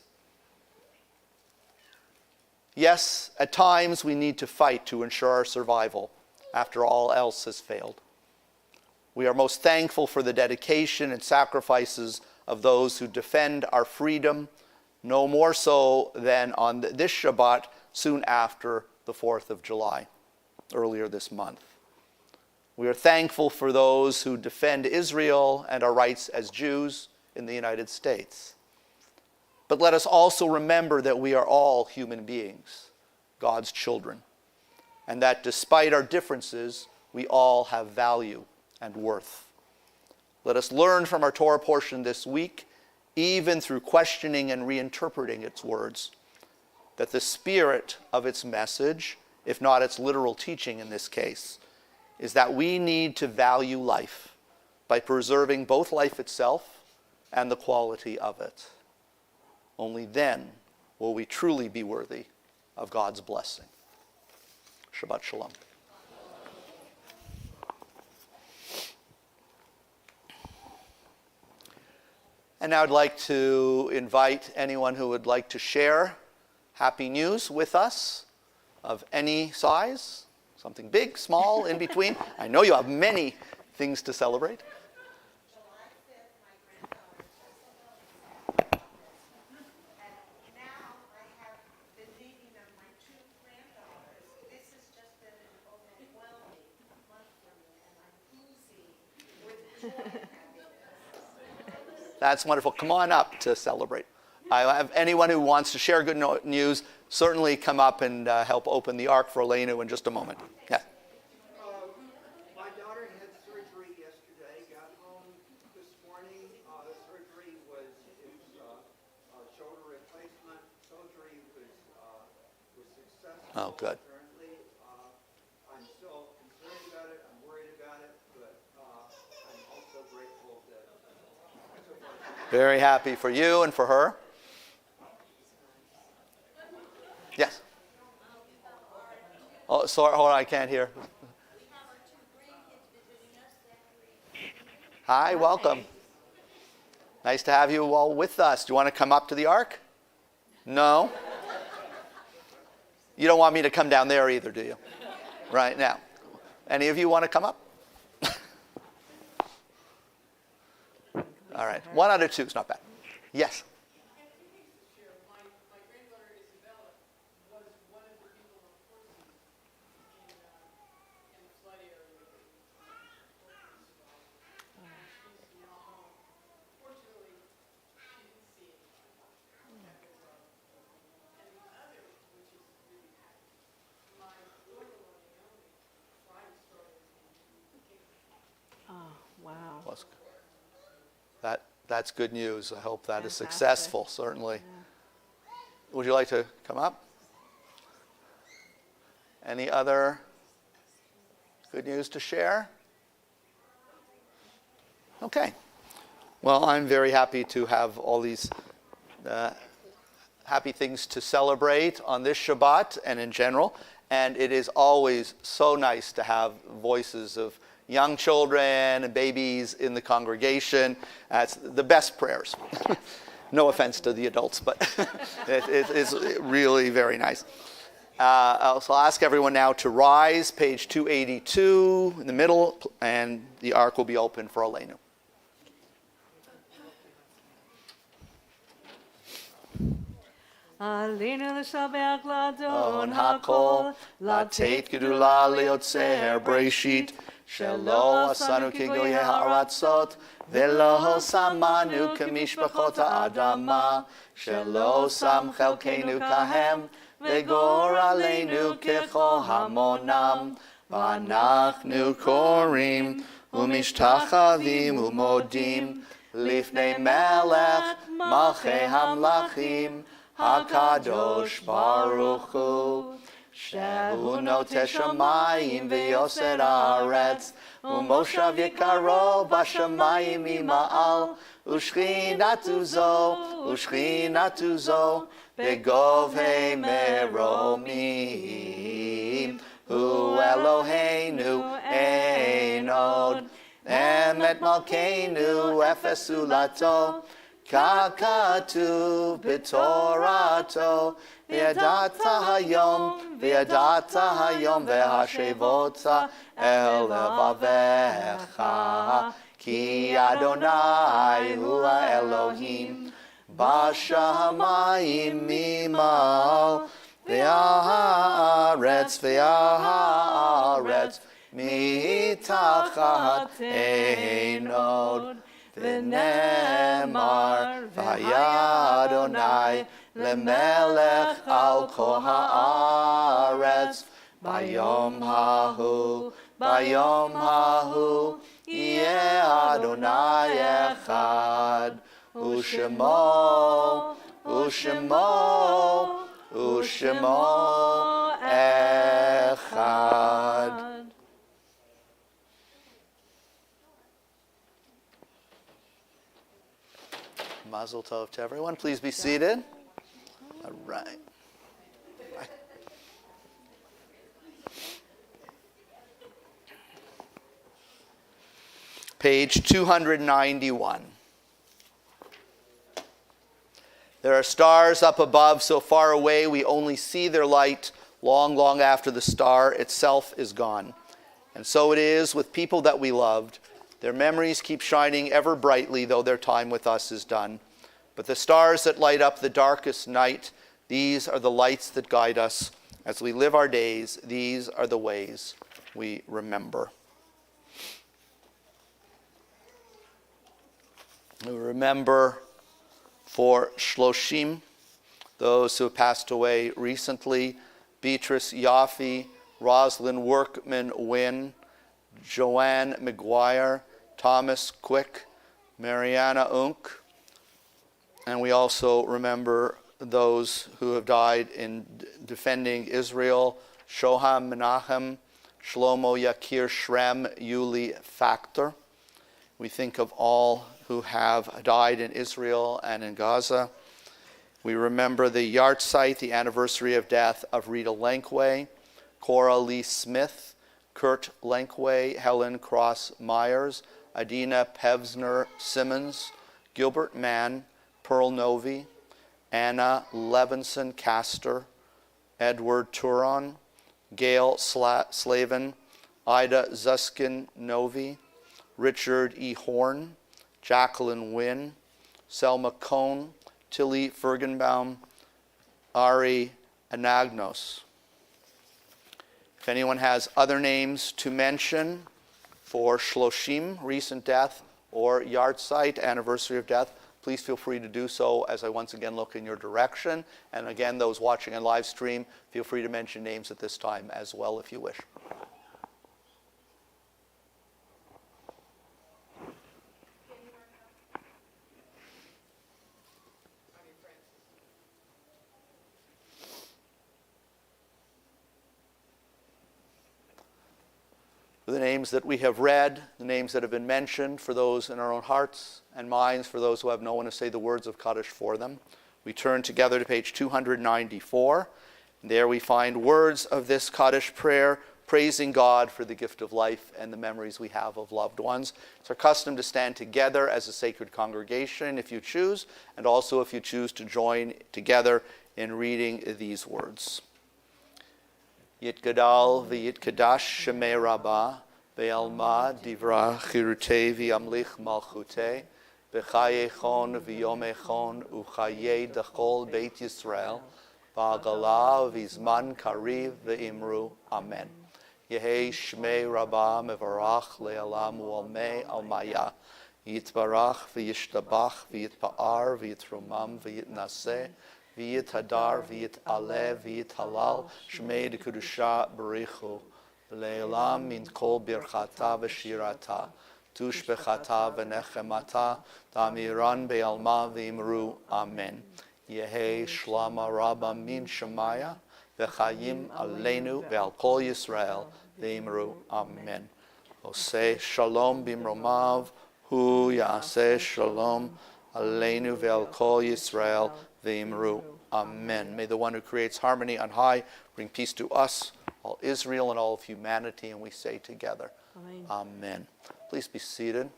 Yes, at times we need to fight to ensure our survival after all else has failed. We are most thankful for the dedication and sacrifices of those who defend our freedom, no more so than on this Shabbat soon after the 4th of July, earlier this month. We are thankful for those who defend Israel and our rights as Jews in the United States. But let us also remember that we are all human beings, God's children, and that despite our differences, we all have value and worth. Let us learn from our Torah portion this week, even through questioning and reinterpreting its words, that the spirit of its message, if not its literal teaching in this case, is that we need to value life by preserving both life itself and the quality of it. Only then will we truly be worthy of God's blessing. Shabbat Shalom. And now I'd like to invite anyone who would like to share happy news with us of any size, something big, small, in between. I know you have many things to celebrate. July 5th, my granddaughter just and now I have been thinking of my two granddaughters. This has just been an overwhelming month for me, and I'm oozing with joy and happiness. That's wonderful. Come on up to celebrate. I have anyone who wants to share good news, certainly come up and help open the ark for Elena in just a moment. Yeah. Oh, good. Currently, I'm still concerned about it, I'm worried about it, but I'm also grateful that so far. Very happy for you and for her. Yes. Oh, sorry, hold on, I can't hear. Hi, welcome. Nice to have you all with us. Do you want to come up to the Ark? No? You don't want me to come down there either, do you? Right now. Any of you want to come up? All right. 1 out of 2 is not bad. Yes. My granddaughter Isabella was one of the people on horses in the flood area with the she's now home. Fortunately, she didn't see it. And the other, which is really happy, my daughter-in-law Naomi Friday started Oh, wow. That's good news. I hope that is Fantastic. successful, certainly. Would you like to come up? Any other good news to share? Okay. Well, I'm very happy to have all these happy things to celebrate on this Shabbat and in general. And it is always so nice to have voices of young children and babies in the congregation. That's the best prayers. No offense to the adults, but it's really very nice. So I'll ask everyone now to rise, page 282 in the middle, and the Ark will be open for Aleinu. Aleinu l'shabeach l'adon On hakol, latet gedula leotzer breshit, shelo asanu kigoye ha'aratzot, velo samanu kemishpachot ha'adama, shelo sam chelkenu kahem, vegor aleinu kechol hamonam, v'anachnu korim, umishtachavim umodim, lifnei melech, malchei hamlachim, HaKadosh Baruch Hu, Shehu Noteh Shamayim v'Yoser Haaretz, Umoshav Yekaro b'Shamayim Ima'al, Ushchinatu zo, Begovhei Meromim, Hu Eloheinu Ein Od, Emet Malkeinu Efes Ulato, Kakatu b'Torato, v'yadata hayom v'hashevota el levavecha, ki Adonai hu Elohim, b'shamayim mimal, v'haaretz mitachat einod. V'nemar v'haya Adonai lemelech al kol haaretz bayom hahu yeh Adonai echad u'shemo echad. Mazel tov to everyone. Please be seated. All right. Page 291. There are stars up above so far away we only see their light long, long after the star itself is gone. And so it is with people that we loved. Their memories keep shining ever brightly, though their time with us is done. But the stars that light up the darkest night, these are the lights that guide us. As we live our days, these are the ways we remember. We remember for Shloshim, those who have passed away recently, Beatrice Yaffe, Rosalind Workman Wynn, Joanne McGuire, Thomas Quick, Mariana Unk, and we also remember those who have died in defending Israel: Shoham Menachem, Shlomo Yakir Shrem, Yuli Factor. We think of all who have died in Israel and in Gaza. We remember the yahrzeit, the anniversary of death of Rita Lenkway, Cora Lee Smith, Kurt Lenkway, Helen Cross Myers, Adina Pevsner Simmons, Gilbert Mann, Pearl Novi, Anna Levinson Castor, Edward Turon, Gail Slavin, Ida Zuskin Novi, Richard E. Horn, Jacqueline Wynn, Selma Cohn, Tilly Fergenbaum, Ari Anagnos. If anyone has other names to mention for Shloshim, recent death, or Yahrzeit, anniversary of death, please feel free to do so as I once again look in your direction. And again, those watching on live stream, feel free to mention names at this time as well if you wish. For the names that we have read, the names that have been mentioned, for those in our own hearts and minds, for those who have no one to say the words of Kaddish for them, we turn together to page 294. There we find words of this Kaddish prayer, praising God for the gift of life and the memories we have of loved ones. It's our custom to stand together as a sacred congregation if you choose, and also if you choose to join together in reading these words. Yitgadal v'yitkadash shemei rabbah, ve'alma divra chirutei v'yamlich malchutei, b'chayechon v'yomechon u'chayei dachol beit Yisrael, v'agala v'izman kariv v'imru. Amen. Yehei shmei rabbah mevarach le'alam u'almei almaya, yitbarach v'yishtabach v'yitpa'ar v'yitrumam v'yitnaseh, V'yit hadar, v'yit aleh, v'yit halal, shmei de kedusha berichu, le'elam min kol birchata v'shirata, tushbechata v'nechemata, damiran be'alma v'imru, amen. Yehei shlama rabba min shemaya, v'chayim aleinu ve'al kol Yisrael, v'imru, amen. Oseh shalom bimromav, hu ya'aseh shalom, aleinu ve'al kol Yisrael, V'imru. Amen. May the one who creates harmony on high bring peace to us, all Israel, and all of humanity, and we say together, Amen. Amen. Please be seated.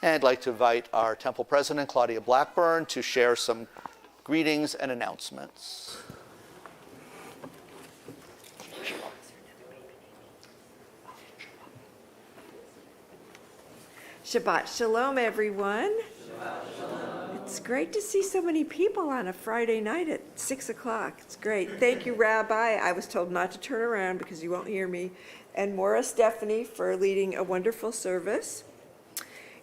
And I'd like to invite our temple president, Claudia Blackburn, to share some greetings and announcements. Shabbat Shalom, everyone. It's great to see so many people on a Friday night at 6 o'clock. It's great. Thank you, Rabbi. I was told not to turn around because you won't hear me. And Maura Stephanie for leading a wonderful service.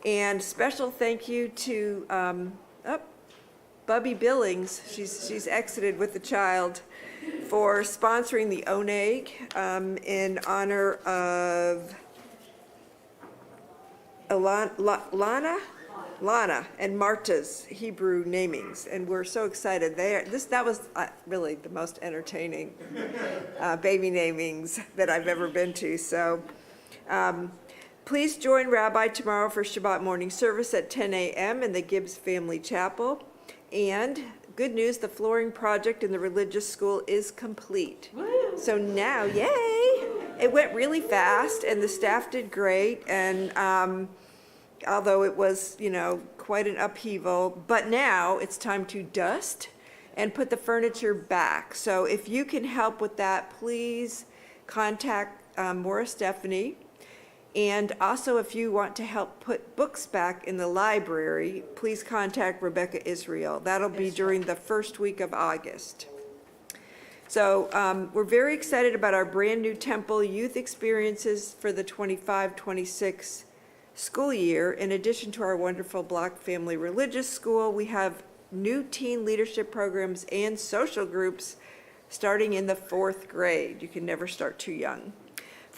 And special thank you to Bubby Billings. She's exited with the child, for sponsoring the Oneg in honor of Lana and Marta's Hebrew namings, and we're so excited. That was really the most entertaining baby namings that I've ever been to. So please join Rabbi tomorrow for Shabbat morning service at 10 a.m. in the Gibbs Family Chapel. And good news, the flooring project in the religious school is complete. Woo. So now, yay! It went really fast, and the staff did great, and although it was, quite an upheaval, but now it's time to dust and put the furniture back. So if you can help with that, please contact Maura Stephanie. And also, if you want to help put books back in the library, please contact Rebecca Israel. That'll be during the first week of August. So we're very excited about our brand new temple youth experiences for the 25-26 school year. In addition to our wonderful Block Family Religious School, we have new teen leadership programs and social groups starting in the 4th grade. You can never start too young.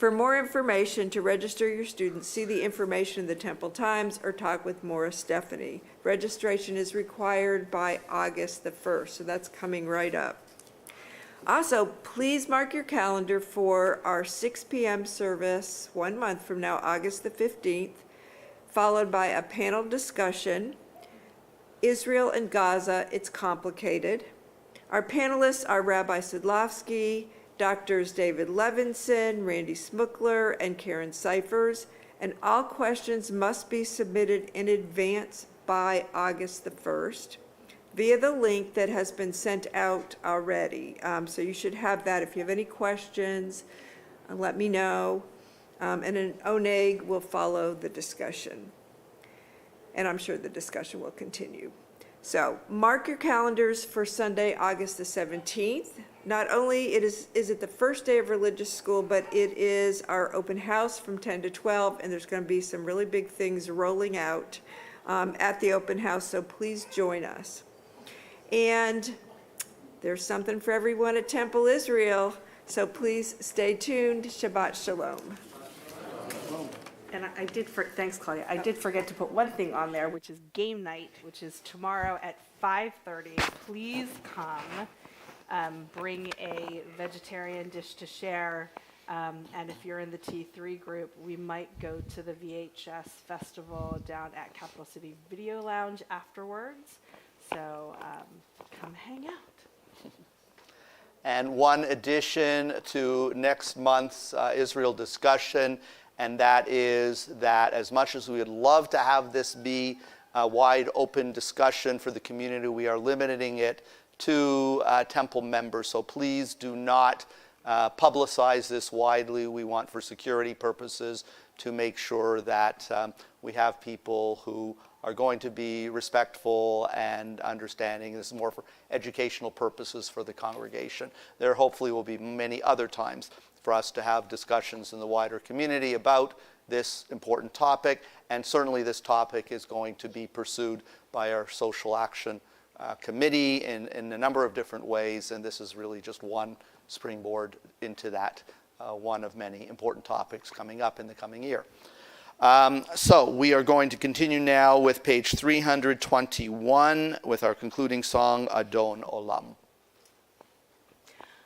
For more information, to register your students, see the information in the Temple Times or talk with Maura Stephanie. Registration is required by August the 1st, so that's coming right up. Also, please mark your calendar for our 6 p.m. service 1 month from now, August the 15th, followed by a panel discussion, Israel and Gaza, It's Complicated. Our panelists are Rabbi Sidlovsky, Doctors David Levinson, Randy Smuckler, and Karen Cyphers, and all questions must be submitted in advance by August the 1st via the link that has been sent out already. So you should have that. If you have any questions, let me know. And an oneg will follow the discussion. And I'm sure the discussion will continue. So mark your calendars for Sunday, August the 17th. Not only is it the first day of religious school, but it is our open house from 10 to 12, and there's going to be some really big things rolling out at the open house, so please join us. And there's something for everyone at Temple Israel, so please stay tuned. Shabbat Shalom. And thanks, Claudia. I did forget to put one thing on there, which is game night, which is tomorrow at 5:30. Please come. Bring a vegetarian dish to share. And if you're in the T3 group, we might go to the VHS festival down at Capital City Video Lounge afterwards. So come hang out. And one addition to next month's Israel discussion, and that is that as much as we would love to have this be a wide open discussion for the community, we are limiting it to Temple members. So please do not publicize this widely. We want, for security purposes, to make sure that we have people who are going to be respectful and understanding. This is more for educational purposes for the congregation. There hopefully will be many other times for us to have discussions in the wider community about this important topic, and certainly this topic is going to be pursued by our social action committee in a number of different ways, and this is really just one springboard into that, one of many important topics coming up in the coming year. So we are going to continue now with page 321 with our concluding song, Adon Olam.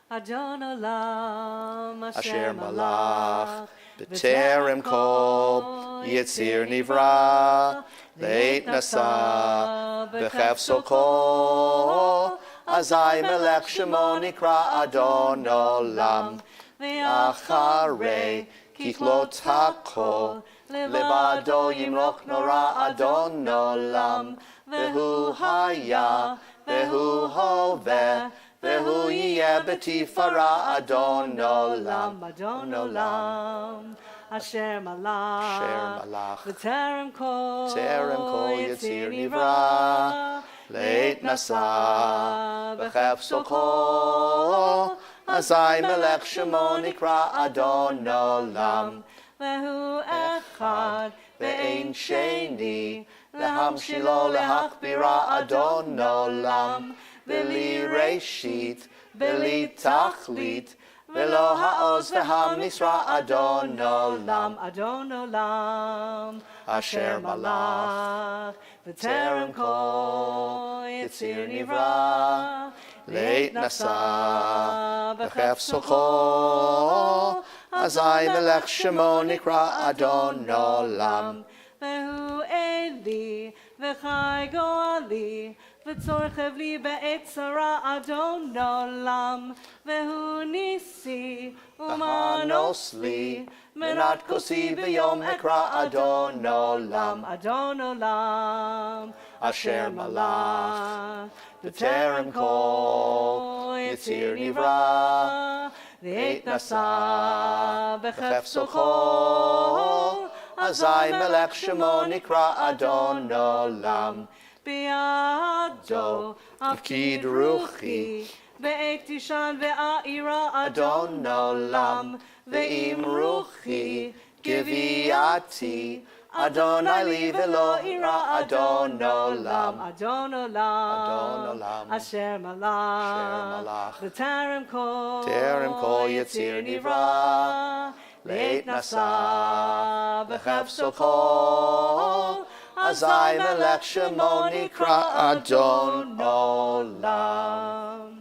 Adon Olam, Asher Malach, B'terem Kol, Yitzir Nivra, Leit Nasa, B'chefso Kol, Azai Melech Shemo Nikra Adon Olam, Ve'acharei Kichlot HaKol, Levado Yimloch Nora Adon Olam, Vehu Haya, Vehu Hoveh, Vehu Yeh B'tifara Adon Olam, Adon Olam, Asher Malach, B'terem Kol, Yitzir Nivra, Leit Nasa, B'chefso Kol, Azai Melech Shemo Nikra Adon Olam, Vehu Echad, Ve'ein Sheni, Lehamshilo Lehachbira Adon Olam, V'li Reshit, V'li Tachlit, V'lo Ha'oz V'hamnisra Adon Olam, Adon Olam, Asher Malach, B'terem Kol, Yitzir Nivra, Leit Nasa, B'chefso Kol, Azai Melech Shemo Nikra Adon Olam, Vehu Eli, V'chai Goali, V'tzorchev li be'et tzara Adon Olam, Vehu Nisi, Umanos li, Menat Kosi V'yom Ekra Adon Olam, Adon Olam, Asher Malach, B'terem Kol, Yitzir Nivra, Leit Nasa, B'chefso Kol, Azai Melech Shemo Nikra Adon Olam, Biado, Akid Ruchi, Be'et Tishan ve'a'ira Adon Olam, Ve'im Ruchi, Giviati, Adonai li v'lo ira Adon Olam, Adon Olam, Adon Olam, Asher Malach, Malach, B'terem Kol, Terem Kol Yitzir Nivra, leit nasa v'chefso kol, azai melech shemo nikra Adon Olam.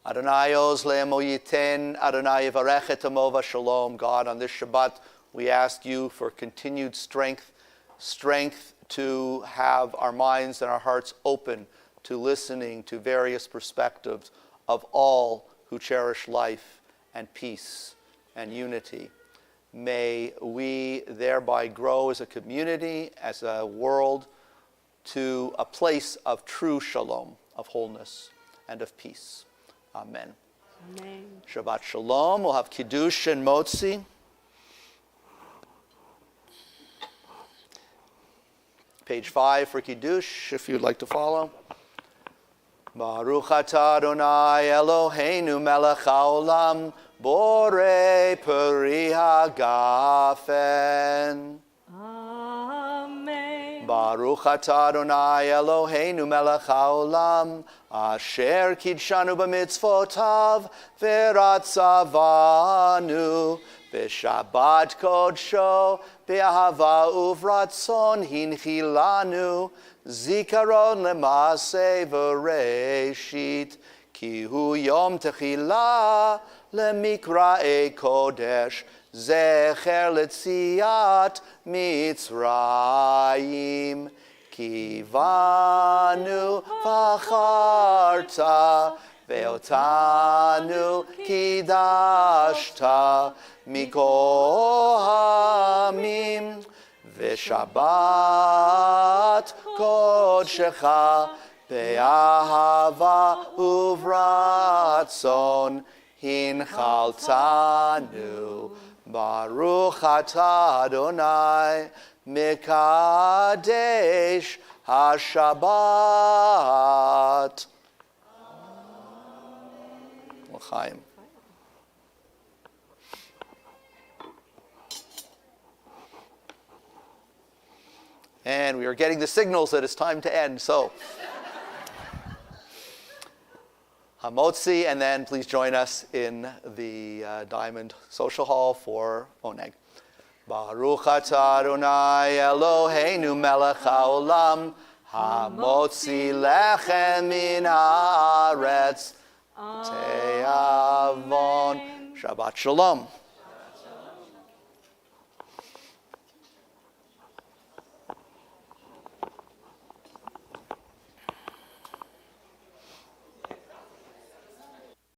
Adonai oz le'emo yiten, Adonai yivarech et amova shalom. God, on this Shabbat, we ask you for continued strength to have our minds and our hearts open to listening to various perspectives of all who cherish life and peace and unity. May we thereby grow as a community, as a world, to a place of true shalom, of wholeness and of peace. Amen. Amen. Shabbat shalom. We'll have Kiddush and Motzi. Page 5 for Kiddush, if you'd like to follow. Baruch atah Adonai Eloheinu melech haolam, borei peri hagafen. Amen. Baruch atah Adonai Eloheinu melech haolam, asher kidshanu b'mitzvotav v'ratzavanu b'shabbat kodsho b'ahava uvratzon hinchilanu zikaron lemase v'reishit ki hu yom techila lemikra'e kodesh zecher letziat mitzrayim kivanu v'acharta ve'otanu kidashta mikohamim v'shabbat kodshecha be'ahava uvratzon hinchaltanu Baruch atah Adonai Mekadesh HaShabbat. L'chaim. And we are getting the signals that it's time to end. So, Hamotzi, and then please join us in the Diamond Social Hall for Oneg. Baruch atah Adonai Eloheinu melech haolam, hamotzi lechem min haaretz te'avon. Shabbat shalom.